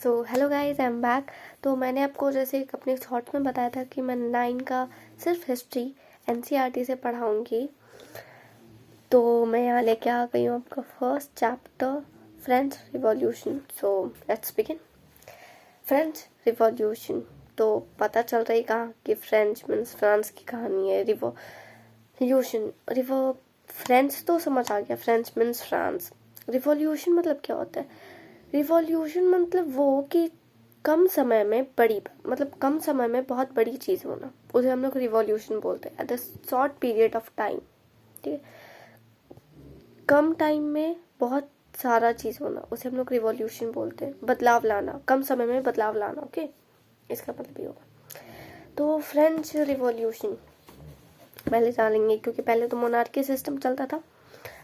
So hello guys, I am back. तो मैंने आपको जैसे अपने शॉर्ट्स में बताया था कि मैं 9 का सिर्फ हिस्ट्री एनसीईआरटी से पढ़ाऊँगी। तो मैं यहाँ लेके आ गई हूँ आपका first chapter, French revolution. So let's begin. French revolution, तो पता चल रही कहाँ कि फ्रेंच मीन्स फ्रांस की कहानी है। रिवॉल्यूशन फ्रेंच तो समझ आ गया, फ्रेंच मीन्स फ्रांस। रिवॉल्यूशन मतलब क्या होता है? रिवॉल्यूशन मतलब वो कि कम समय में कम समय में बहुत बड़ी चीज़ होना, उसे हम लोग रिवॉल्यूशन बोलते हैं। At the short period of time, ठीक है, कम टाइम में बहुत सारा चीज़ होना, उसे हम लोग रिवॉल्यूशन बोलते हैं। बदलाव लाना, कम समय में बदलाव लाना, ओके, इसका मतलब ये होगा। तो फ्रेंच रिवॉल्यूशन पहले जानेंगे, क्योंकि पहले तो मोनार्की सिस्टम चलता था,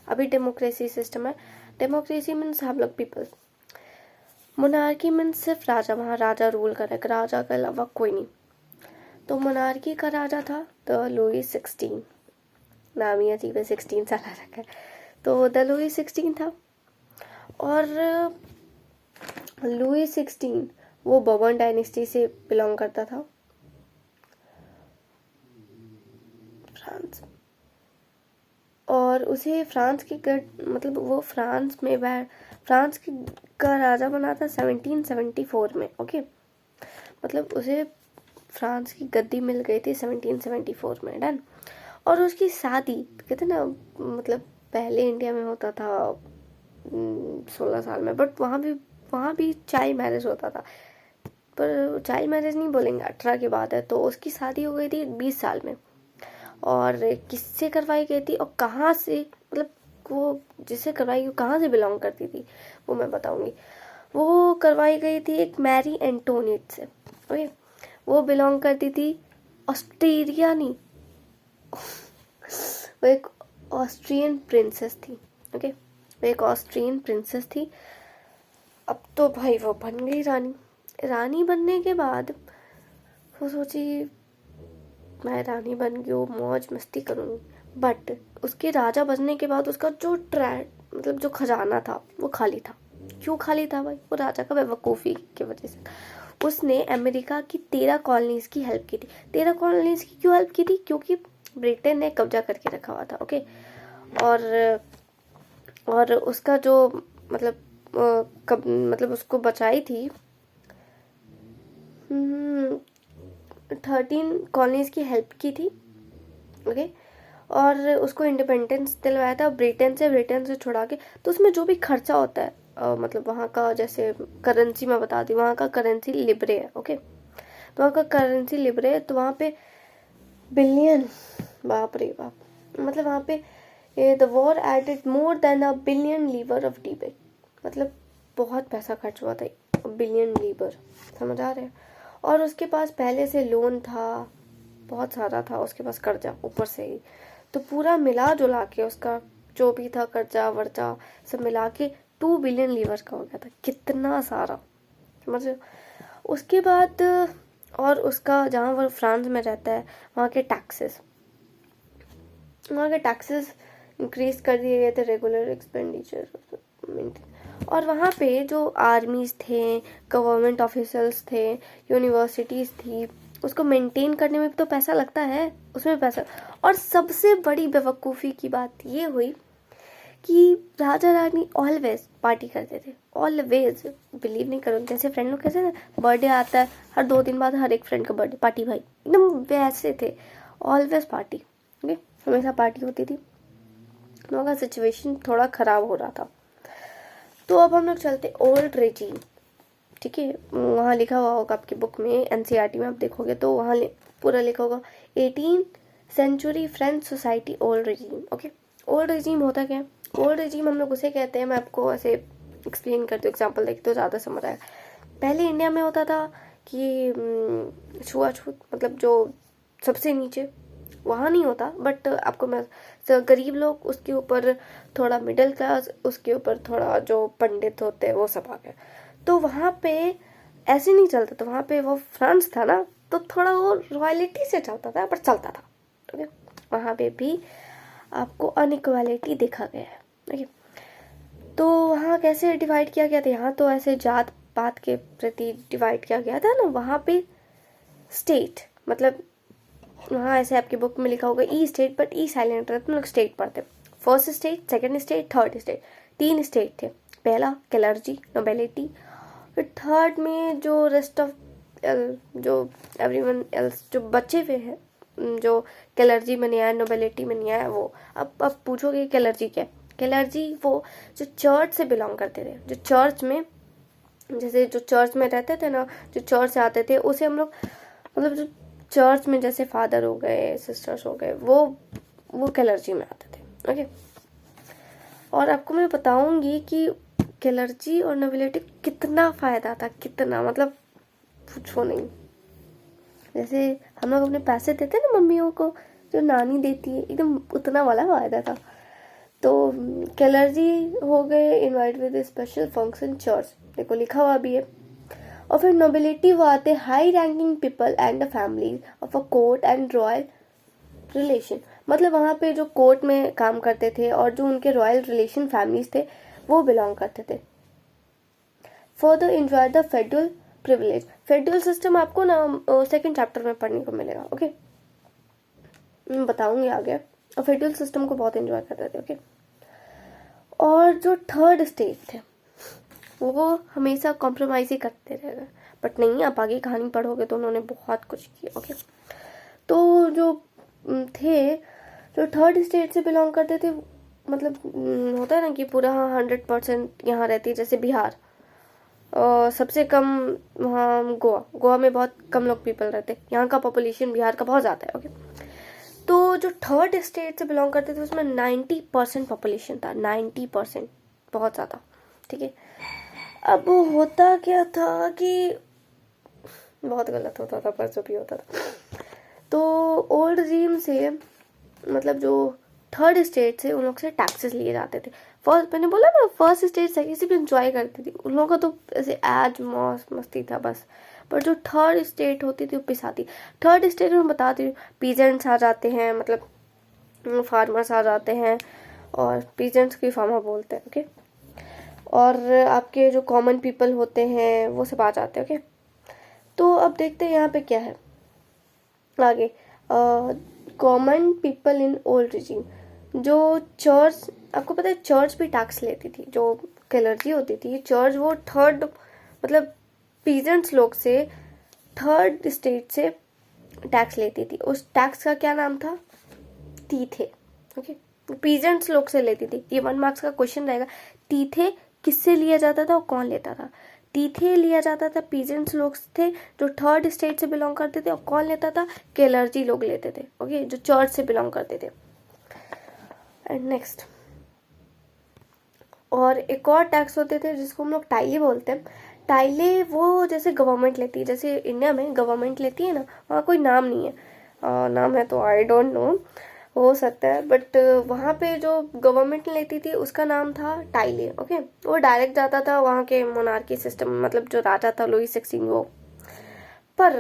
अभी डेमोक्रेसी सिस्टम है। डेमोक्रेसी मीन्स हम लोग पीपल, मोनार्की मीन्स सिर्फ राजा, वहाँ राजा रूल करेगा, राजा के अलावा कोई नहीं। तो मोनार्की का राजा था द लुई 16, नाम ही अजीब है, 16 साल रखा है। तो द लुई 16 था, और लुई 16 वो बourbon डायनेस्टी से बिलोंग करता था, फ्रांस। और उसे फ्रांस की वो फ्रांस का राजा बना था 1774 में, ओके। मतलब उसे फ्रांस की गद्दी मिल गई थी 1774 में, डन। और उसकी शादी, कहते ना, मतलब पहले इंडिया में होता था 16 साल में, बट वहाँ भी चाइल्ड मैरिज होता था, पर चाइल्ड मैरिज नहीं बोलेंगे, 18 के बाद है। तो उसकी शादी हो गई थी 20 साल में। और किससे करवाई गई थी और कहाँ से, मतलब वो जिससे करवाई वो कहाँ से बिलोंग करती थी वो मैं बताऊंगी। वो करवाई गई थी एक मैरी एंटोनियट से, ओके। वो बिलोंग करती थी ऑस्ट्रेलिया, नहीं, वो एक ऑस्ट्रियन प्रिंसेस थी, ओके। वो एक ऑस्ट्रियन प्रिंसेस थी। अब तो भाई वो बन गई रानी। रानी बनने के बाद वो सोची मैं रानी बन गई हूँ, मौज मस्ती करूँगी। बट उसके राजा बनने के बाद उसका जो खजाना था वो खाली था। क्यों खाली था भाई? वो राजा का बेवकूफ़ी की वजह से। उसने अमेरिका की 13 कॉलोनीज की हेल्प की थी। 13 कॉलोनीज की क्यों हेल्प की थी? क्योंकि ब्रिटेन ने कब्जा करके रखा हुआ था, ओके। और उसका जो उसको बचाई थी 13 कॉलोनीज की हेल्प की थी, ओके। और उसको इंडिपेंडेंस दिलवाया था ब्रिटेन से छुड़ा के। तो उसमें जो भी खर्चा होता है, वहाँ का, जैसे करेंसी मैं बता दी, वहाँ का करेंसी लिब्रे है, ओके। तो वहाँ का करेंसी लिब्रे है, तो वहाँ पे बिलियन, बाप रे बाप, मतलब वहाँ पे the war added more than $1 billion of debate, मतलब बहुत पैसा खर्च हुआ था, $1 billion, समझ आ रहे हैं। और उसके पास पहले से लोन था, बहुत सारा था उसके पास, कर्जा ऊपर से ही। तो पूरा मिला जुला के उसका जो भी था कर्जा वर्जा सब मिला के $2 billion का हो गया था। कितना सारा, समझ। उसके बाद और उसका, जहाँ वो फ्रांस में रहता है, वहाँ के टैक्सेस इंक्रीज कर दिए गए थे, रेगुलर एक्सपेंडिचर। और वहाँ पे जो आर्मीज थे, गवर्नमेंट ऑफिसर्स थे, यूनिवर्सिटीज़ थी, उसको मेंटेन करने में भी तो पैसा लगता है, उसमें पैसा। और सबसे बड़ी बेवकूफ़ी की बात ये हुई कि राजा रानी ऑलवेज पार्टी करते थे, ऑलवेज, बिलीव नहीं करोगे, जैसे फ्रेंड लोग कैसे बर्थडे आता है हर 2 दिन बाद हर एक फ्रेंड का बर्थडे पार्टी, भाई एकदम वैसे थे, ऑलवेज पार्टी, ओके, हमेशा पार्टी होती थी। लोगों का सिचुएशन थोड़ा ख़राब हो रहा था। तो अब हम लोग चलते ओल्ड रेजीम, ठीक है। वहाँ लिखा हुआ होगा आपकी बुक में, एनसीईआरटी में आप देखोगे तो वहाँ पूरा लिखा होगा 18th century French society old regime, okay. Old regime होता क्या है? ओल्ड रेजीम हम लोग उसे कहते हैं, मैं आपको ऐसे एक्सप्लेन करती हूँ, एग्जाम्पल देखते तो ज़्यादा समझ आएगा। पहले इंडिया में होता था कि छुआछूत, मतलब जो सबसे नीचे, वहाँ नहीं होता, बट आपको मैं गरीब लोग, उसके ऊपर थोड़ा मिडिल क्लास, उसके ऊपर थोड़ा जो पंडित होते हैं वो सब आ गए। तो वहाँ पे ऐसे नहीं चलता था, वहाँ पे वो फ्रांस था ना, तो थोड़ा वो रॉयलिटी से चलता था, पर चलता था, ओके। वहाँ पे भी आपको अनइक्वालिटी देखा गया है, ओके। तो वहाँ कैसे डिवाइड किया गया था? यहाँ तो ऐसे जात बात के प्रति डिवाइड किया गया था ना, वहाँ पे स्टेट, मतलब वहाँ ऐसे आपकी बुक में लिखा होगा ई स्टेट, बट ई साइलेंट रहता, लोग स्टेट पढ़ते। First state, second state, third state, 3 state थे। पहला क्लर्जी, नोबिलिटी, फिर थर्ड में जो रेस्ट ऑफ जो एवरीवन एल्स जो बचे हुए हैं, जो क्लर्जी में नहीं आया, नोबिलिटी में नहीं आया, वो अब पूछोगे क्लर्जी क्या है? क्लर्जी वो जो चर्च से बिलोंग करते थे, जो चर्च में, जैसे जो चर्च में रहते थे ना, जो चर्च से आते थे, उसे हम लोग मतलब जो चर्च में जैसे फादर हो गए, सिस्टर्स हो गए, वो क्लर्जी में आते थे। ओके, और आपको मैं बताऊंगी कि क्लर्जी और नोबिलिटी कितना फायदा था, कितना, मतलब पूछो नहीं। जैसे हम लोग अपने पैसे देते हैं ना मम्मियों को, जो नानी देती है, एकदम उतना वाला फायदा था। तो क्लर्जी हो गए invite with special function church, देखो लिखा हुआ भी है। और फिर नोबिलिटी वो आते high ranking people and the family of a court and royal relation, मतलब वहाँ पे जो कोर्ट में काम करते थे और जो उनके रॉयल रिलेशन फैमिलीज थे वो बिलोंग करते थे। Further enjoy the federal privilege, federal system आपको ना सेकंड चैप्टर में पढ़ने को मिलेगा। ओके, मैं बताऊंगी आगे। और फेडरल सिस्टम को बहुत एंजॉय करते थे। ओके, और जो थर्ड स्टेट थे वो हमेशा कॉम्प्रोमाइज ही करते रहेगा, बट नहीं, आप आगे कहानी पढ़ोगे तो उन्होंने बहुत कुछ किया। ओके, तो जो थे, जो थर्ड स्टेट से बिलोंग करते थे, मतलब होता है ना कि पूरा 100% यहाँ रहती है, जैसे बिहार, और सबसे कम वहाँ गोवा में बहुत कम लोग पीपल रहते, यहाँ का पॉपुलेशन बिहार का बहुत ज़्यादा है। ओके, तो जो थर्ड स्टेट से बिलोंग करते थे उसमें 90% पॉपुलेशन था, 90%, बहुत ज़्यादा। ठीक है, अब होता क्या था कि बहुत गलत होता था, पर जो भी होता था, तो ओल्ड रिजीम से, मतलब जो थर्ड स्टेट से, उन लोग से टैक्सेस लिए जाते थे। फर्स्ट मैंने बोला ना, first state second state enjoy करती थी, उन लोगों का तो ऐसे आज मौज मस्ती था बस। पर जो थर्ड स्टेट होती थी वो पिसाती। थर्ड स्टेट में बताती हूँ, पीजेंट्स आ जाते हैं, मतलब फार्मर्स आ जाते हैं, और पीजेंट्स की फार्मर बोलते हैं। ओके, और आपके जो कॉमन पीपल होते हैं वो सब आ जाते हैं। ओके, तो अब देखते हैं यहाँ पे क्या है आगे। Common people in old regime, जो चर्च, आपको पता है चर्च भी टैक्स लेती थी, जो क्लर्जी होती थी चर्च, वो थर्ड, मतलब पीजेंट्स लोग से, थर्ड स्टेट से टैक्स लेती थी। उस टैक्स का क्या नाम था? तीथे। ओके, पीजेंट्स लोग से लेती थी। ये 1 मार्क्स का क्वेश्चन रहेगा। तीथे किससे लिया जाता था और कौन लेता था? तीथे लिया जाता था, पीजेंट्स लोग थे जो थर्ड स्टेट से बिलोंग करते थे, और कौन लेता था? क्लर्जी लोग लेते थे। ओके, जो चर्च से बिलोंग करते थे। एंड नेक्स्ट, और एक और टैक्स होते थे जिसको हम लोग टाइले बोलते हैं। टाइले वो जैसे गवर्नमेंट लेती है, जैसे इंडिया में गवर्नमेंट लेती है ना, वहाँ कोई नाम नहीं है, नाम है तो आई डोंट नो, हो सकता है, बट वहाँ पे जो गवर्नमेंट लेती थी उसका नाम था टाइले। ओके, वो डायरेक्ट जाता था वहाँ के मोनार्की सिस्टम, मतलब जो राजा था लुई 16 वो। पर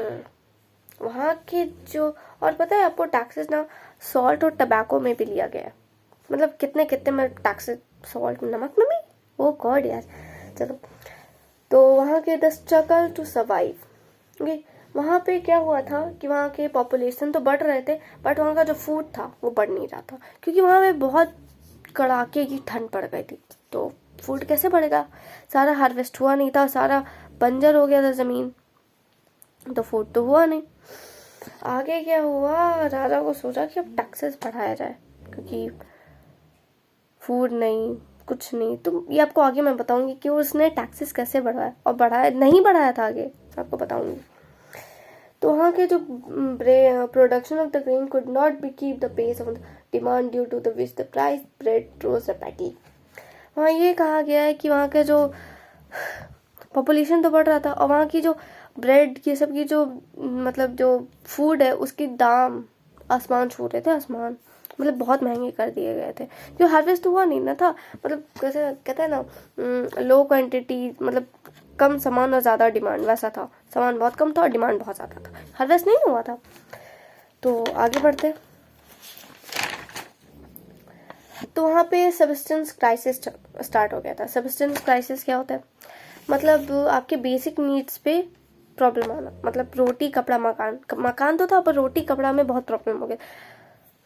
वहाँ के जो, और पता है आपको टैक्सेस ना सॉल्ट और टबैको में भी लिया गया है, मतलब कितने कितने में टैक्सेस, सॉल्ट, नमक में भी, ओ गॉड यार। चलो, तो वहाँ के the struggle to survive. Okay, वहाँ पे क्या हुआ था कि वहाँ के पॉपुलेशन तो बढ़ रहे थे, बट वहाँ का जो फूड था वो बढ़ नहीं रहा था, क्योंकि वहाँ पे बहुत कड़ाके की ठंड पड़ गई थी। तो फूड कैसे बढ़ेगा? सारा हार्वेस्ट हुआ नहीं था, सारा बंजर हो गया था ज़मीन, तो फूड तो हुआ नहीं। आगे क्या हुआ, राजा को सोचा कि अब टैक्सेस बढ़ाया जाए, क्योंकि फूड नहीं, कुछ नहीं। तो ये आपको आगे मैं बताऊंगी कि उसने टैक्सेस कैसे बढ़ाया, और बढ़ाया नहीं बढ़ाया था, आगे आपको बताऊंगी। तो वहाँ के जो production of the grain could not be keep the pace of the demand due to the which the price bread rose rapidly. वहाँ ये कहा गया है कि वहाँ के जो पॉपुलेशन तो बढ़ रहा था, और वहाँ की जो ब्रेड, ये सब की जो, मतलब जो फूड है उसकी दाम आसमान छू रहे थे, आसमान, मतलब बहुत महंगे कर दिए गए थे। जो हार्वेस्ट हुआ नहीं ना था, मतलब कैसे कहते हैं ना, लो क्वांटिटी, मतलब कम सामान और ज़्यादा डिमांड, वैसा था। सामान बहुत कम था और डिमांड बहुत ज़्यादा था, हार्वेस्ट नहीं हुआ था। तो आगे बढ़ते, तो वहाँ पे सब्सटेंस क्राइसिस स्टार्ट हो गया था। सब्सटेंस क्राइसिस क्या होता है? मतलब आपके बेसिक नीड्स पे प्रॉब्लम आना, मतलब रोटी कपड़ा मकान, मकान तो था पर रोटी कपड़ा में बहुत प्रॉब्लम हो गया।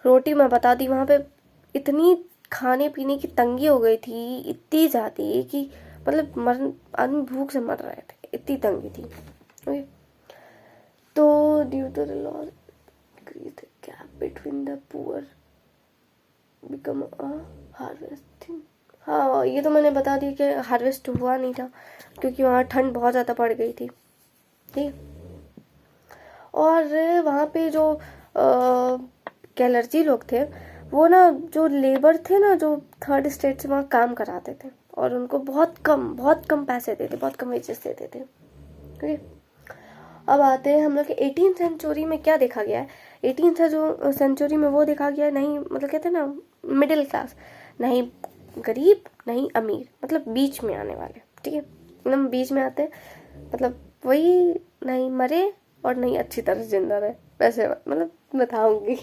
रोटी मैं बता दी, वहाँ पे इतनी खाने पीने की तंगी हो गई थी, इतनी ज़्यादा कि मतलब मर आदमी भूख से मर रहे थे, इतनी तंगी थी। ओके, तो due to the law the gap between the poor become a harvesting. हाँ, ये तो मैंने बता दिया कि हार्वेस्ट हुआ नहीं था क्योंकि वहाँ ठंड बहुत ज़्यादा पड़ गई थी, ठीक। और वहाँ पे जो कैलर्जी लोग थे, वो ना जो लेबर थे ना, जो थर्ड स्टेट से वहाँ काम कराते थे और उनको बहुत कम पैसे देते, बहुत कम वेजेस देते थे, ठीक है। अब आते हैं हम लोग के 18th सेंचुरी में क्या देखा गया है। 18th सेंचुरी में वो देखा गया, नहीं मतलब कहते हैं ना मिडिल क्लास, नहीं गरीब नहीं अमीर, मतलब बीच में आने वाले, ठीक है, एकदम बीच में आते, मतलब वही नहीं मरे और नहीं अच्छी तरह जिंदा रहे, वैसे मतलब बताऊंगी,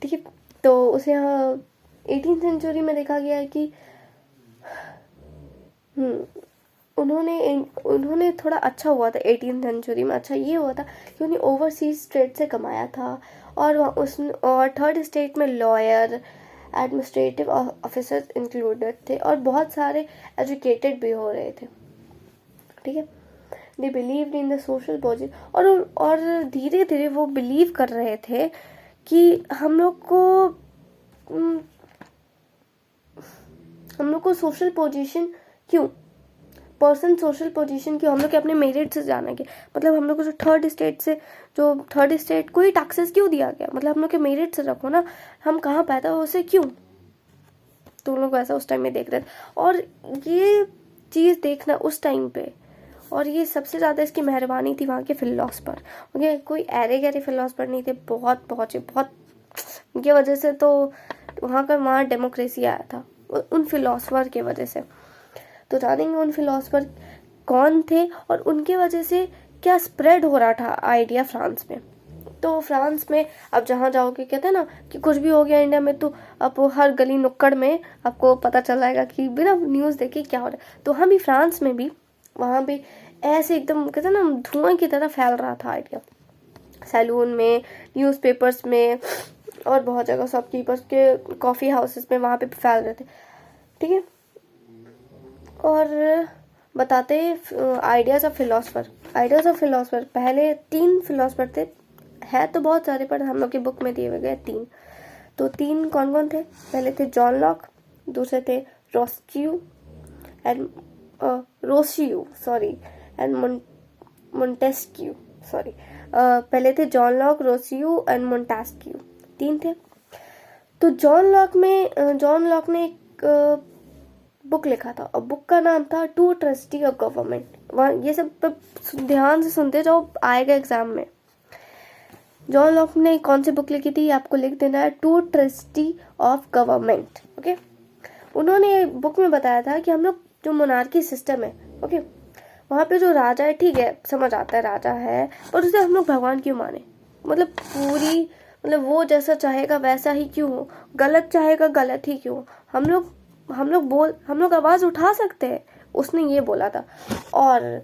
ठीक है। तो उसे यहाँ 18th सेंचुरी में देखा गया है कि उन्होंने थोड़ा अच्छा हुआ था 18th सेंचुरी में। अच्छा ये हुआ था कि उन्हें ओवरसीज ट्रेड से कमाया था और थर्ड स्टेट में लॉयर, एडमिनिस्ट्रेटिव ऑफिसर्स इंक्लूडेड थे और बहुत सारे एजुकेटेड भी हो रहे थे, ठीक है। They believed in the social positive, और धीरे धीरे वो बिलीव कर रहे थे कि हम लोग को सोशल पोजीशन क्यों, पर्सन सोशल पोजीशन क्यों, हम लोग के अपने मेरिट से जाना के, मतलब हम लोग को जो थर्ड स्टेट को ही टैक्सेस क्यों दिया गया, मतलब हम लोग के मेरिट से रखो ना, हम कहाँ पैदा हो उसे क्यों, तो लोग ऐसा उस टाइम में देख रहे थे। और ये चीज़ देखना उस टाइम पे, और ये सबसे ज़्यादा इसकी मेहरबानी थी वहाँ के फिलोसफर, ओके, कोई ऐरे गहरे फिलोसफर नहीं थे, बहुत पहुँचे, बहुत उनकी वजह से तो वहाँ डेमोक्रेसी आया था, उन फिलोसफर के वजह से। तो जानेंगे उन फिलोसफर कौन थे और उनके वजह से क्या स्प्रेड हो रहा था आइडिया फ्रांस में। तो फ्रांस में अब जहाँ जाओगे, कहते हैं ना कि कुछ भी हो गया इंडिया में तो अब हर गली नुक्कड़ में आपको पता चल जाएगा कि बिना न्यूज़ देखे क्या हो रहा है। तो हम भी फ्रांस में भी वहाँ भी ऐसे एकदम कहते हैं ना धुआं की तरह फैल रहा था आइडिया, सैलून में, न्यूज़पेपर्स में और बहुत जगह शॉपकीपर्स के कॉफ़ी हाउसेस में वहाँ पे फैल रहे थे, ठीक है। और बताते आइडियाज़ ऑफ फिलोसफर पहले 3 फिलोसफर थे, है तो बहुत सारे पर हम लोग की बुक में दिए हुए गए 3। तो 3 कौन कौन थे, पहले थे जॉन लॉक, दूसरे थे रोसियो एंड मोंटेस्क्यू, पहले थे John Locke, Rocio and Montesquieu, 3 थे। तो जॉन लॉक ने एक बुक लिखा था और बुक का नाम था टू ट्रस्टी ऑफ गवर्नमेंट। ये सब ध्यान से सुनते जाओ, आएगा एग्जाम में। जॉन लॉक ने कौन सी बुक लिखी थी, आपको लिख देना है, to trustee of government, okay. उन्होंने बुक में बताया था कि हम लोग जो मोनार्की सिस्टम है, ओके, वहाँ पे जो राजा है, ठीक है समझ आता है राजा है, पर उसे हम लोग भगवान क्यों माने, मतलब वो जैसा चाहेगा वैसा ही क्यों हो, गलत चाहेगा गलत ही क्यों, हम लोग आवाज उठा सकते हैं, उसने ये बोला था। और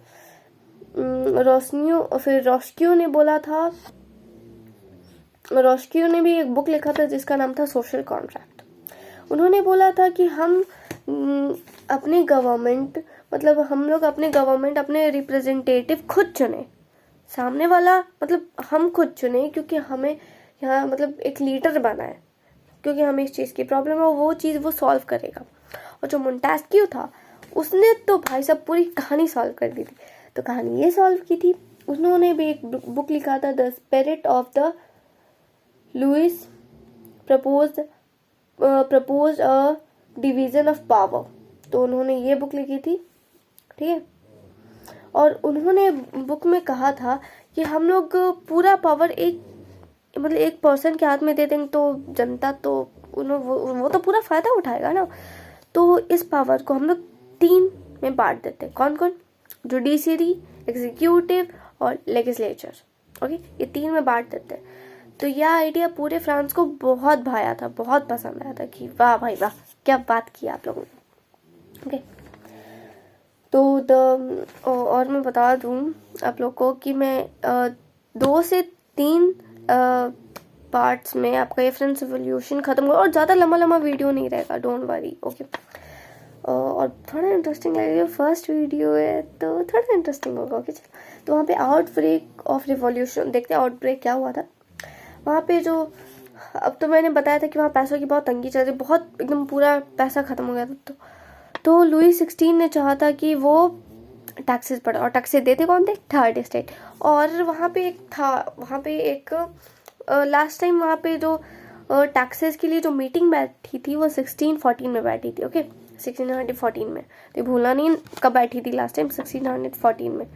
रोस्क्यू ने भी एक बुक लिखा था जिसका नाम था सोशल कॉन्ट्रैक्ट। उन्होंने बोला था कि हम अपनी गवर्नमेंट, मतलब हम लोग अपने रिप्रेजेंटेटिव खुद चुने, सामने वाला मतलब हम खुद चुने, क्योंकि हमें यहाँ मतलब एक लीडर बना है, क्योंकि हमें इस चीज़ की प्रॉब्लम है, वो चीज़ वो सॉल्व करेगा। और जो मोंटेस्क्यू था उसने तो भाई साहब पूरी कहानी सॉल्व कर दी थी। तो कहानी ये सॉल्व की थी, उन्होंने भी एक बुक लिखा था, the spirit of the laws propose a division of power. तो उन्होंने ये बुक लिखी थी, ठीक है। और उन्होंने बुक में कहा था कि हम लोग पूरा पावर एक पर्सन के हाथ में दे देंगे तो जनता तो वो तो पूरा फायदा उठाएगा ना। तो इस पावर को हम लोग 3 में बांट देते हैं, कौन कौन, जुडिशरी, एग्जीक्यूटिव और लेजिस्लेचर, ओके, ये 3 में बांट देते हैं। तो यह आइडिया पूरे फ्रांस को बहुत भाया था, बहुत पसंद आया था कि वाह भाई वाह क्या बात की आप लोगों ने, ओके। और मैं बता दूं आप लोग को कि मैं 2 से 3 पार्ट्स में आपका ये फ्रेंड्स एवोल्यूशन खत्म होगा, और ज़्यादा लंबा वीडियो नहीं रहेगा, डोंट वरी, ओके। और थोड़ा इंटरेस्टिंग लगेगा, फर्स्ट वीडियो है तो थोड़ा इंटरेस्टिंग होगा, ओके। तो वहाँ पे आउटब्रेक ऑफ रिवॉल्यूशन देखते हैं, आउटब्रेक क्या हुआ था वहाँ पे। जो अब तो मैंने बताया था कि वहाँ पैसों की बहुत तंगी चल रही, बहुत एकदम पूरा पैसा खत्म हो गया था। तो लुई 16 ने चाहा था कि वो टैक्सेस बढ़ा, और टैक्सेस देते कौन थे? Third state. और वहाँ पे एक लास्ट टाइम वहाँ पे जो टैक्सेस के लिए जो मीटिंग बैठी थी वो 1614 में बैठी थी, ओके, 1614 में। तो भूलना नहीं कब बैठी थी लास्ट टाइम, 1614 में,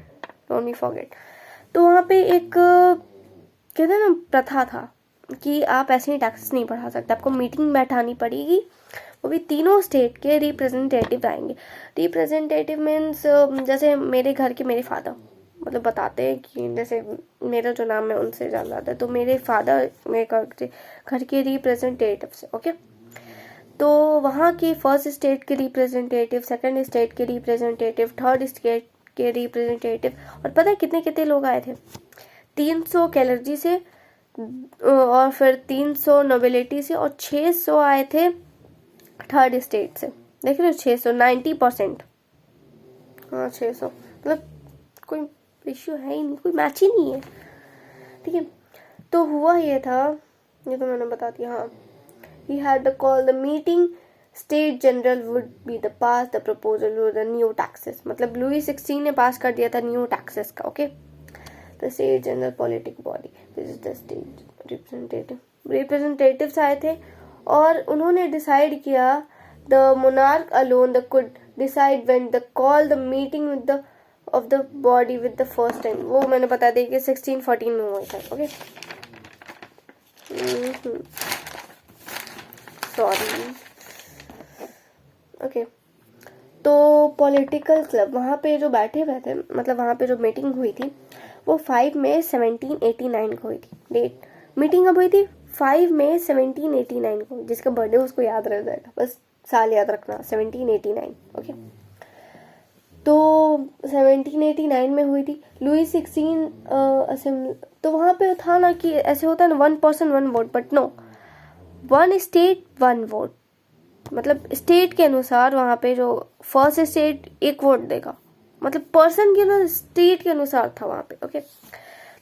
डोंट बी फॉरगेट। तो वहाँ पे एक कहते हैं ना प्रथा था कि आप ऐसे ही टैक्सेस नहीं बढ़ा सकते, आपको मीटिंग बैठानी पड़ेगी, वो भी तीनों स्टेट के रिप्रेजेंटेटिव आएंगे। रिप्रेजेंटेटिव मीन्स जैसे मेरे घर के मेरे फादर मतलब बताते हैं कि जैसे मेरा जो नाम है उनसे जान जाता है, तो मेरे फादर मेरे घर के रिप्रेजेंटेटिव से, ओके। तो वहाँ के फर्स्ट स्टेट के रिप्रेजेंटेटिव, सेकंड स्टेट के रिप्रेजेंटेटिव, थर्ड स्टेट के रिप्रेजेंटेटिव, और पता है कितने कितने लोग आए थे? 300 कैलर्जी से, और फिर 300 नोबिलिटी से, और 600 आए थे थर्ड स्टेट से। देख रहे हो, 600, 90%। हाँ 600, मतलब कोई रेशियो है ही नहीं, कोई मैच ही नहीं है, ठीक है। तो हुआ ये था, ये तो मैंने बता दिया। हाँ, he had to call the meeting, state general would be the pass the proposal to the new taxes, मतलब लुई 16 ने पास कर दिया था न्यू टैक्सेस का, okay. the state general political body, this is the state representatives आए थे, और उन्होंने डिसाइड किया the monarch alone the could decide when the call the meeting with the of the body with the first time। वो मैंने बता दिया कि 1614 में हुआ था, ओके। Sorry, okay. तो पॉलिटिकल क्लब वहाँ पे जो बैठे हुए थे, मतलब वहाँ पे जो मीटिंग हुई थी वो 5 मई 1789 को हुई थी। डेट मीटिंग कब हुई थी? 5 मई 1789 को। जिसका बर्थडे उसको याद रह जाएगा, बस साल याद रखना, 1789, ओके। तो 1789 में हुई थी लुई 16 असेंबली। तो वहाँ पे था ना कि ऐसे होता है ना, 1 person 1 vote, but no, 1 state 1 vote, मतलब स्टेट के अनुसार वहाँ पे जो फर्स्ट स्टेट 1 वोट देगा, मतलब पर्सन के ना स्टेट के अनुसार था वहाँ पे, ओके।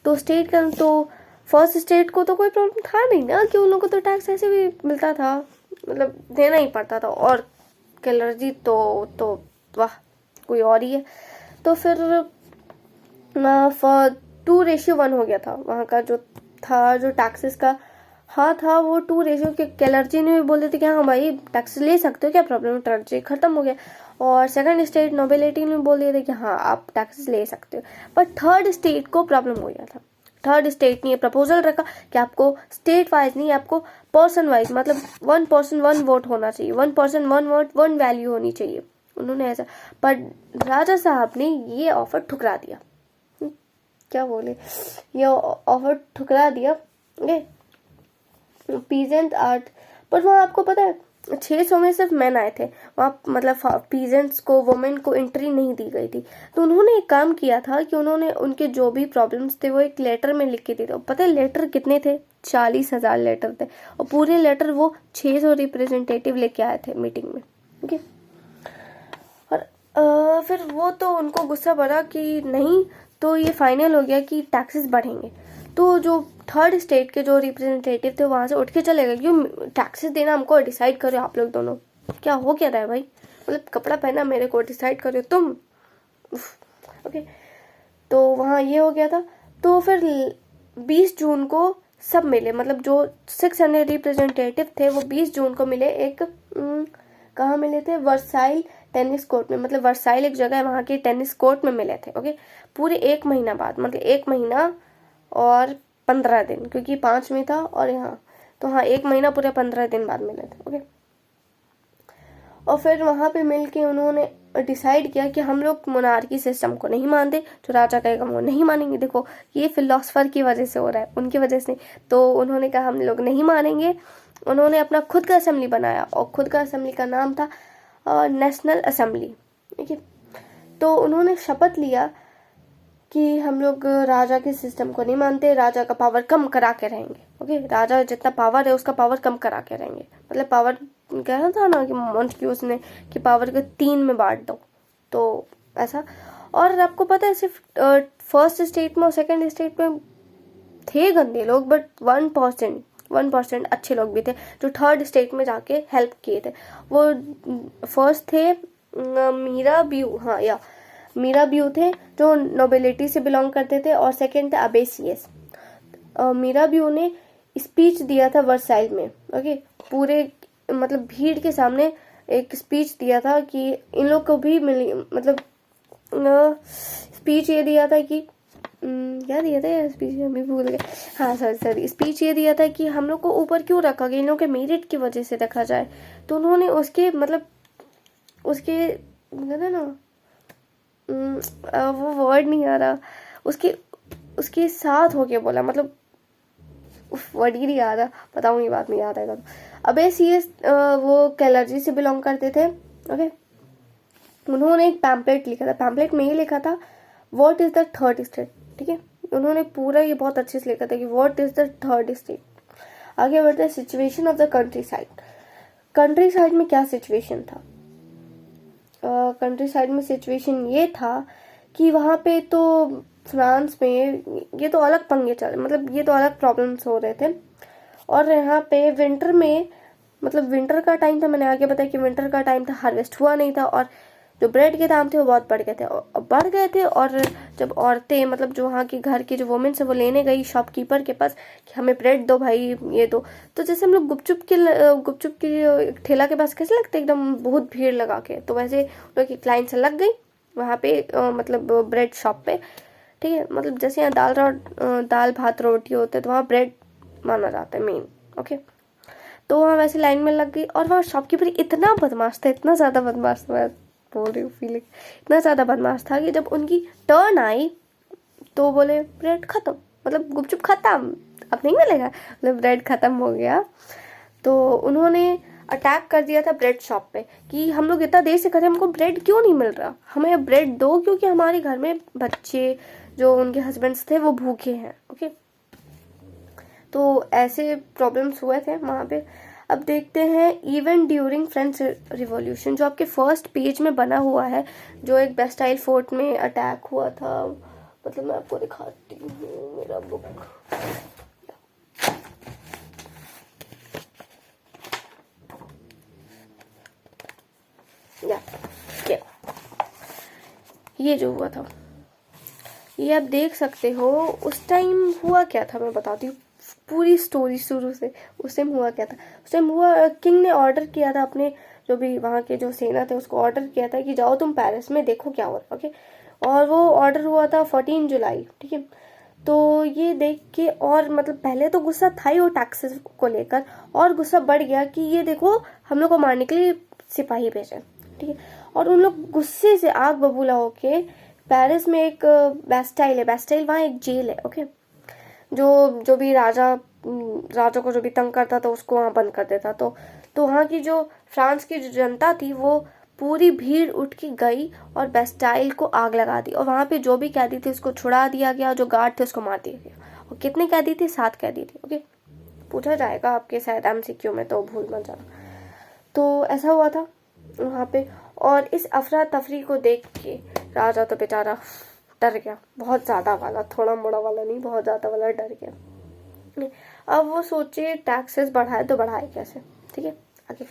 तो स्टेट का, तो फर्स्ट स्टेट को तो कोई प्रॉब्लम था नहीं ना, कि उन लोगों को तो टैक्स ऐसे भी मिलता था, मतलब देना ही पड़ता था। और कैलर्जी तो वाह कोई और ही है। तो फिर 2:1 हो गया था वहाँ का जो था, जो टैक्सेस का हाँ था वो 2 के। कैलर्जी ने भी बोल देते कि हाँ भाई टैक्स ले सकते हो, क्या प्रॉब्लम है, टैक्स खत्म हो गया। और सेकंड स्टेट नोबिलिटी ने बोल दिया था कि हाँ आप टैक्सेस ले सकते हो। बट थर्ड स्टेट को प्रॉब्लम हो गया था। थर्ड स्टेट ने प्रपोजल रखा कि आपको स्टेट वाइज नहीं, आपको पर्सन वाइज, मतलब 1 पर्सन 1 वोट होना चाहिए, 1 पर्सन 1 वोट 1 वैल्यू होनी चाहिए। उन्होंने ऐसा, पर राजा साहब ने ये ऑफर ठुकरा दिया। क्या बोले, ये ऑफर ठुकरा दिया, ओके। पीजेंट आर्ट, पर वहाँ आपको पता है 600 में सिर्फ मैन आए थे वहाँ, मतलब पीजेंट्स को, वुमेन को एंट्री नहीं दी गई थी। तो उन्होंने एक काम किया था कि उन्होंने उनके जो भी प्रॉब्लम्स थे वो एक लेटर में लिख के दिए थे। पता है लेटर कितने थे? 40,000 लेटर थे, और पूरे लेटर वो 600 रिप्रेजेंटेटिव लेके आए थे मीटिंग में, ओके। और फिर वो तो उनको गुस्सा भरा कि नहीं, तो ये फाइनल हो गया कि टैक्सेस बढ़ेंगे। तो जो थर्ड स्टेट के जो रिप्रेजेंटेटिव थे वहां से उठ के चले गए, क्यों टैक्सेस देना हमको डिसाइड करो आप लोग दोनों। क्या हो क्या रहा है भाई, मतलब कपड़ा पहना मेरे को, डिसाइड करो तुम, ओके। तो वहाँ ये हो गया था। तो फिर 20 जून को सब मिले, मतलब जो 600 रिप्रेजेंटेटिव थे वो 20 जून को मिले। एक कहाँ मिले थे? वर्साइल टेनिस कोर्ट में, मतलब वर्साइल एक जगह है, वहाँ के टेनिस कोर्ट में मिले थे, ओके। पूरे 1 महीना बाद, मतलब 1 महीना और 15 दिन, क्योंकि 5 में था और यहाँ, तो हाँ 1 महीना पूरे 15 दिन बाद मिले थे, ओके। और फिर वहाँ पे मिलके उन्होंने डिसाइड किया कि हम लोग मोनार्की सिस्टम को नहीं मानते, जो राजा कहेगा वो नहीं मानेंगे। देखो ये फिलोसफर की वजह से हो रहा है, उनकी वजह से। तो उन्होंने कहा हम लोग नहीं मानेंगे। उन्होंने अपना खुद का असेंबली बनाया, और खुद का असेंबली का नाम था नेशनल असेंबली, ठीक है। तो उन्होंने शपथ लिया कि हम लोग राजा के सिस्टम को नहीं मानते, राजा का पावर कम करा के रहेंगे। ओके, राजा जितना पावर है उसका पावर कम करा के रहेंगे। मतलब पावर कहा था ना कि मॉन्टेक्यूस ने कि पावर को 3 में बांट दो, तो ऐसा। और आपको पता है सिर्फ फर्स्ट स्टेट में और सेकंड स्टेट में थे गंदे लोग, बट 1% अच्छे लोग भी थे जो थर्ड स्टेट में जाके हेल्प किए थे। वो फर्स्ट थे मीरा ब्यू, हाँ या मीरा ब्यू थे जो नोबिलिटी से बिलोंग करते थे, और सेकंड थे अबेसियस। मीरा ब्यू ने स्पीच दिया था वर्साइल में। ओके, पूरे मतलब भीड़ के सामने एक स्पीच दिया था कि इन लोग को भी मिली, मतलब स्पीच ये दिया था कि क्या दिया था यार स्पीच, अभी भूल गए। हाँ सॉरी, स्पीच ये दिया था कि हम लोग को ऊपर क्यों रखा गया, इन लोग के मेरिट की वजह से रखा जाए। तो उन्होंने उसके मतलब उसके ना वो वर्ड नहीं आ रहा, उसके साथ होके बोला, मतलब वर्ड ही नहीं आ रहा, बताऊंगी बात में याद आएगा तो। अबेसियस वो कैलर्जी से बिलोंग करते थे। ओके, उन्होंने एक पैम्पलेट लिखा था, पैम्पलेट में ये लिखा था what is the third state. ठीक है, उन्होंने पूरा ये बहुत अच्छे से लिखा था कि what is the third state. आगे बढ़ते हैं, situation of the country side. Country side में क्या सिचुएशन था? कंट्री साइड में सिचुएशन ये था कि वहां पे तो फ्रांस में ये तो अलग पंगे चल, मतलब ये तो अलग प्रॉब्लम्स हो रहे थे। और यहाँ पे विंटर में, मतलब विंटर का टाइम था, मैंने आगे बताया कि विंटर का टाइम था, हार्वेस्ट हुआ नहीं था, और जो ब्रेड के दाम थे वो बहुत बढ़ गए थे। और जब औरतें, मतलब जो वहाँ की घर की जो वुमेन्स है, वो लेने गई शॉपकीपर के पास कि हमें ब्रेड दो भाई, ये दो, तो जैसे हम लोग गुपचुप के ठेला के पास कैसे लगते एकदम बहुत भीड़ लगा के, तो वैसे लोग की लाइन से लग गई वहाँ पे मतलब ब्रेड शॉप पे। ठीक है, मतलब जैसे यहाँ दाल भात रोटी होते हैं, तो वहाँ ब्रेड माना जाता है मेन। ओके, तो वहाँ वैसे लाइन में लग गई, और वहाँ शॉपकीपर इतना बदमाश था, इतना ज्यादा बदमाश था, मैं बोल रही हूँ फीलिंग, इतना ज्यादा बदमाश था कि जब उनकी टर्न आई तो बोले ब्रेड खत्म, मतलब गुपचुप खत्म, अब नहीं मिलेगा, मतलब ब्रेड खत्म हो गया। तो उन्होंने अटैक कर दिया था ब्रेड शॉप पे कि हम लोग इतना देर से कर रहे हैं, हमको ब्रेड क्यों नहीं मिल रहा, हमें ब्रेड दो, क्योंकि हमारे घर में बच्चे जो उनके हस्बैंड्स थे वो भूखे हैं। ओके, तो ऐसे प्रॉब्लम्स हुए थे वहां पे। अब देखते हैं इवेंट ड्यूरिंग फ्रेंच रिवॉल्यूशन, जो आपके फर्स्ट पेज में बना हुआ है, जो एक बेस्टाइल फोर्ट में अटैक हुआ था। मतलब मैं आपको दिखाती हूँ मेरा बुक, ये जो हुआ था, ये आप देख सकते हो। उस टाइम हुआ क्या था मैं बताती हूँ पूरी स्टोरी शुरू से। उस टाइम हुआ क्या था? उस टाइम हुआ, किंग ने ऑर्डर किया था अपने जो भी वहाँ के जो सेना थे उसको ऑर्डर किया था कि जाओ तुम पेरिस में देखो क्या हो रहा है। ओके, और वो ऑर्डर हुआ था 14 जुलाई। ठीक है, तो ये देख के, और मतलब पहले तो गुस्सा था ही वो टैक्सेस को लेकर, और गुस्सा बढ़ गया कि ये देखो हम लोग को मारने के लिए सिपाही भेजे। ठीक है, और उन लोग गुस्से से आग बबूला होके पेरिस में एक बेस्टाइल है, बेस्टाइल वहाँ एक जेल है। ओके, जो भी राजा को जो भी तंग करता था उसको वहां बंद कर देता। तो वहाँ की जो फ्रांस की जो जनता थी वो पूरी भीड़ उठ के गई और बेस्टाइल को आग लगा दी, और वहां पे जो भी कैदी थे उसको छुड़ा दिया गया, जो गार्ड थे उसको मार दिया गया। और कितने कैदी थे? 7 कैदी थे। ओके, पूछा जाएगा आपके शायद MCQ में, तो भूल मत जाना। तो ऐसा हुआ था वहां पे, और इस अफरा तफरी को देख के राजा तो बेचारा डर गया, बहुत ज्यादा वाला, थोड़ा मोड़ा वाला नहीं, बहुत ज्यादा वाला डर गया। अब वो सोचे टैक्सेस बढ़ाए तो बढ़ाए कैसे। ठीक है, आगे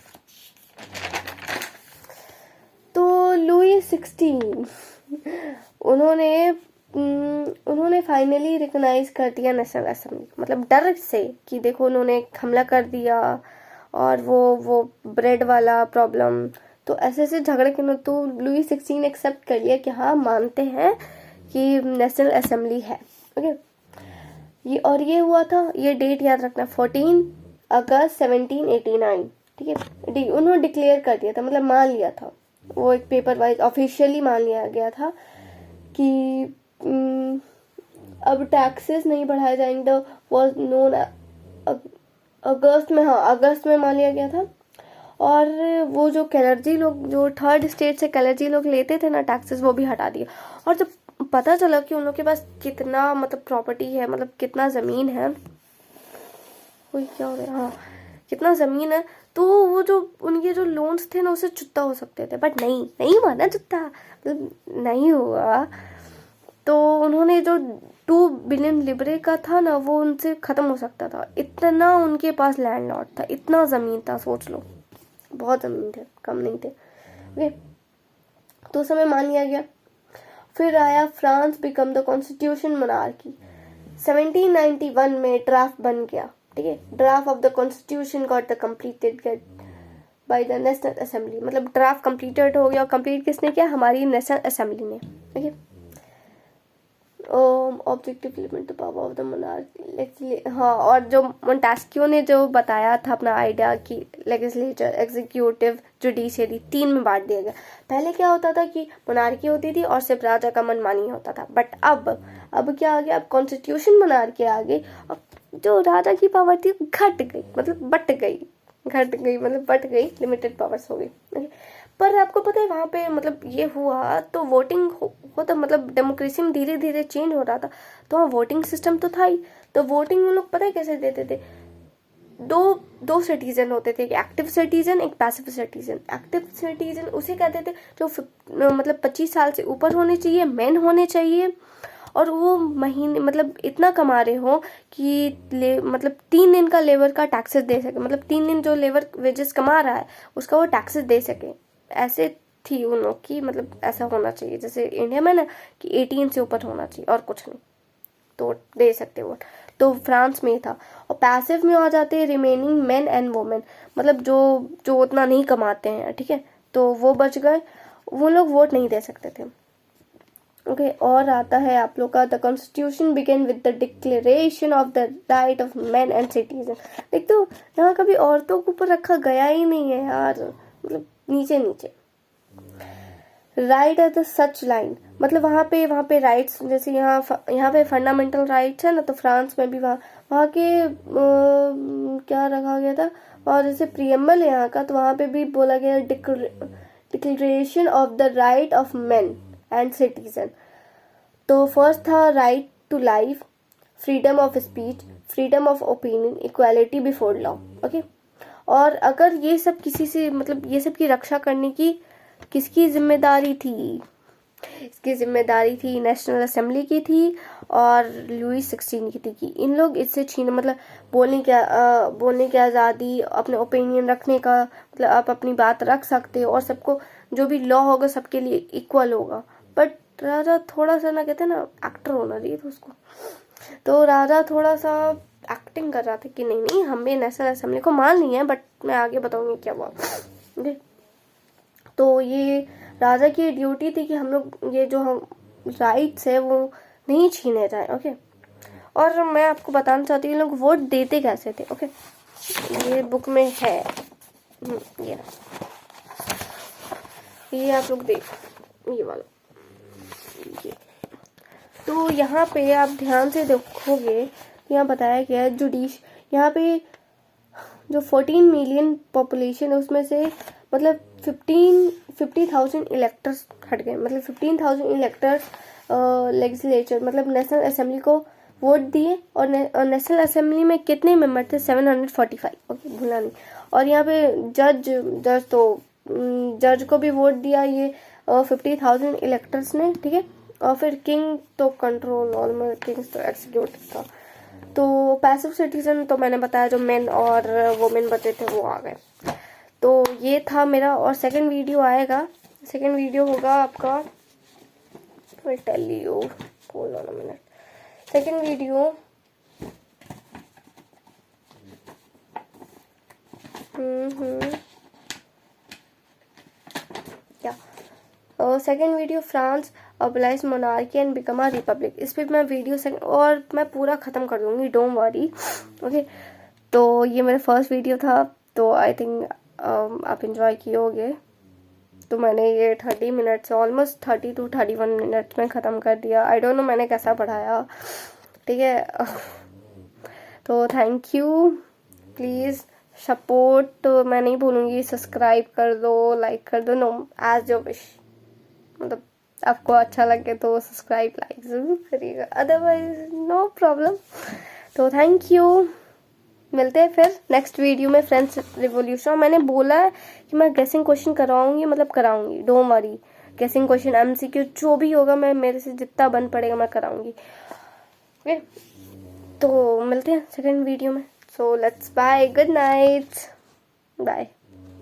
तो लुई 16 उन्होंने फाइनली रिकॉग्नाइज कर दिया नेशनल असेंबली, मतलब डर से कि देखो उन्होंने हमला कर दिया, और वो ब्रेड वाला प्रॉब्लम, तो ऐसे ऐसे झगड़े के, तो लुई 16 एक्सेप्ट कर लिया कि हाँ मानते हैं कि नेशनल असेंबली है। ओके, ये हुआ था, ये डेट याद रखना, 14 अगस्त 1789। ठीक है, उन्होंने डिक्लेयर कर दिया था, मतलब मान लिया था, वो एक पेपर वाइज ऑफिशियली मान लिया गया था कि अब टैक्सेस नहीं बढ़ाए जाएंगे। वॉज नोन अगस्त में, हाँ अगस्त में मान लिया गया था। और वो जो कैलर्जी लोग, जो थर्ड स्टेट से कैलर्जी लोग लेते थे ना टैक्सेस, वो भी हटा दिए। और जब पता चला कि उन लोग के पास कितना मतलब प्रॉपर्टी है, मतलब कितना ज़मीन है, कोई क्या हो रहा है, हाँ, कितना ज़मीन है, तो वो जो उनके जो लोन्स थे ना उसे चुकता हो सकते थे, बट नहीं हुआ ना चुकता, मतलब नहीं हुआ। तो उन्होंने जो 2 बिलियन लिब्रे का था ना वो उनसे ख़त्म हो सकता था, इतना उनके पास लैंड लॉट था, इतना ज़मीन था, सोच लो, बहुत ज़मीन थे, कम नहीं थे। ओके, तो समय मान लिया गया। फिर आया France become the constitution monarchy. 1791 में ड्राफ्ट बन गया, ठीक है। Draft of the constitution got the completed by the national assembly, मतलब ड्राफ्ट कंप्लीटेड हो गया। और कंप्लीट किसने किया? हमारी नेशनल असेंबली ने, ठीक है। Objective limit the power of the monarch, हाँ, और जो मोंटेस्क्यू ने जो बताया था अपना आइडिया कि लेजिस्लेचर, एग्जीक्यूटिव, जुडिशियरी 3 में बांट दिया गया। पहले क्या होता था कि मोनार्की होती थी और सिर्फ राजा का मनमानी होता था, बट अब क्या आ गया? अब कॉन्स्टिट्यूशन मोनार्की आ गई। अब जो राजा की पावर थी घट गई, मतलब बट गई, लिमिटेड पावर्स हो गई। पर आपको पता है वहाँ पे मतलब ये हुआ तो वोटिंग होता, मतलब डेमोक्रेसी में धीरे धीरे चेंज हो रहा था, तो वहाँ वोटिंग सिस्टम तो था ही। तो वोटिंग वो लोग पता है कैसे देते थे? दो सिटीजन होते थे, एक एक्टिव सिटीजन, एक पैसिव सिटीजन। एक्टिव सिटीजन उसे कहते थे जो मतलब 25 साल से ऊपर होने चाहिए, मेन होने चाहिए, और वो महीने मतलब इतना कमा रहे हो कि मतलब 3 दिन का लेबर का टैक्सेस दे सके, मतलब 3 दिन जो लेबर वेजेस कमा रहा है उसका वो टैक्सेस दे सके। ऐसे थी उन लोग की, मतलब ऐसा होना चाहिए जैसे इंडिया में ना कि 18 से ऊपर होना चाहिए और कुछ नहीं, तो दे सकते वोट। तो फ्रांस में था। और पैसिव में आ जाते हैं रिमेनिंग मेन एंड वोमेन, मतलब जो उतना नहीं कमाते हैं, ठीक है, तो वो बच गए, वो लोग वोट नहीं दे सकते थे। ओके, और आता है आप लोग का the constitution began with the declaration of the right of man and citizen. देखते हो यहाँ कभी औरतों के ऊपर रखा गया ही नहीं है यार, मतलब नीचे right at the such line, मतलब वहाँ पे राइट्स, जैसे यहाँ पे फंडामेंटल राइट्स है ना, तो फ्रांस में भी वहाँ के क्या रखा गया था। और जैसे प्रियम्बल है यहाँ का, तो वहाँ पे भी बोला गया declaration of the right of man and citizen. तो फर्स्ट था right to life, freedom of speech, freedom of opinion, equality before law. Okay, और अगर ये सब किसी से, मतलब ये सब की रक्षा करने की किसकी जिम्मेदारी थी? इसकी जिम्मेदारी थी नेशनल असेंबली की थी और लुई 16 की थी कि इन लोग इससे छीन, मतलब बोलने की आज़ादी, अपने ओपिनियन रखने का, मतलब आप अपनी बात रख सकते हो और सबको जो भी लॉ होगा सबके लिए इक्वल होगा। बट राजा थोड़ा सा ना, कहते हैं ना एक्टर होना चाहिए था उसको, तो राजा थोड़ा सा एक्टिंग कर रहा था कि नहीं हम भी नेशनल असेंबली को मान लिए हैं, बट मैं आगे बताऊंगी क्या हुआ। तो ये राजा की ड्यूटी थी कि हम लोग ये जो हम राइट्स है वो नहीं छीने जाए। ओके, और मैं आपको बताना चाहती हूँ लोग वोट देते कैसे थे। ओके, ये बुक में है, ये आप लोग देख, ये वाला, ये तो यहाँ पे आप ध्यान से देखोगे, यहाँ बताया गया है यहाँ पे जो 14 मिलियन पॉपुलेशन है उसमें से मतलब 50,000 इलेक्टर्स हट गए, मतलब 15,000 इलेक्टर्स लेजिस्लेचर मतलब नेशनल असेंबली को वोट दिए। और नेशनल असेंबली में कितने मेंबर थे? 745। ओके, भूला नहीं। और यहाँ पे जज को भी वोट दिया ये 50,000 इलेक्टर्स ने, ठीक है। और फिर किंग तो कंट्रोल, नॉर्मल किंग्स तो एग्जीक्यूटिव था। तो पैसिव सिटीजन तो मैंने बताया, जो मेन और वुमेन बचे थे वो आ गए। तो ये था मेरा, और सेकंड वीडियो आएगा, सेकंड वीडियो होगा आपका, I tell you, hold on a minute, second video second video France abolish monarchy and become a republic. इस पर मैं वीडियो और मैं पूरा ख़त्म कर दूंगी, डोंट वरी। ओके, तो ये मेरा फर्स्ट वीडियो था, तो आई थिंक आप इंजॉय किए होगे। तो मैंने ये 30 मिनट से ऑलमोस्ट 30 to 31 मिनट्स में ख़त्म कर दिया। आई डोंट नो मैंने कैसा पढ़ाया, ठीक है। तो थैंक यू, प्लीज़ सपोर्ट मैं नहीं बोलूँगी, सब्सक्राइब कर दो, लाइक कर दो, नो एज योर विश, मतलब आपको अच्छा लगे तो सब्सक्राइब लाइक ज़रूर करिएगा, अदरवाइज नो प्रॉब्लम। तो थैंक यू, मिलते हैं फिर नेक्स्ट वीडियो में फ्रेंड्स रिवॉल्यूशन। मैंने बोला है कि मैं गेसिंग क्वेश्चन कराऊंगी, मतलब कराऊंगी, डोंट वरी, गेसिंग क्वेश्चन एमसीक्यू जो भी होगा मैं मेरे से जितना बन पड़ेगा मैं कराऊंगी। ओके, तो मिलते हैं सेकंड वीडियो में। So let's bye, good night, bye.